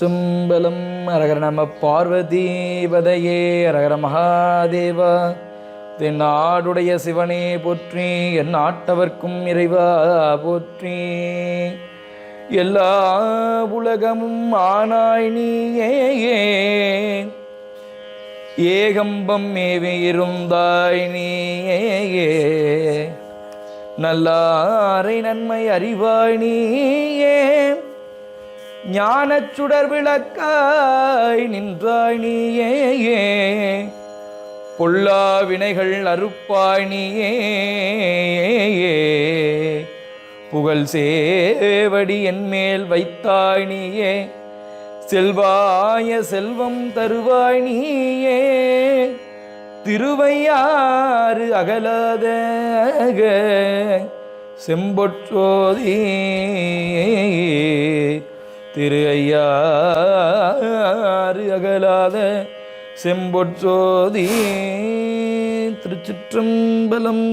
தும்பலம் அரகர நம பார்வதீபதையே அரகர மகாதேவா. தென்னாடுடைய சிவனே போற்றி, என் நாட்டவர்க்கும் இறைவா போற்றி. எல்லா உலகமும் ஆனாய் நீயே, ஏகம்பம் மேவி இருந்தாய் நீயே. நல்லாரை நன்மை அறிவாய் நீயே, ஞானச் சுடர் விளக்காய் நின்றாய் நீயே. பொல்லா வினைகள் அறுப்பாய் நீயே, புகழ் சேவடி என்மேல் வைத்தாய் நீயே. செல்வாய செல்வம் தருவாய் நீயே, திருவையாறு அகலாத செம்பொற்றோதி. திரு ஐயாறு அகலாத செம்பொற்றோதி. திருச்சிற்றம்பலம்.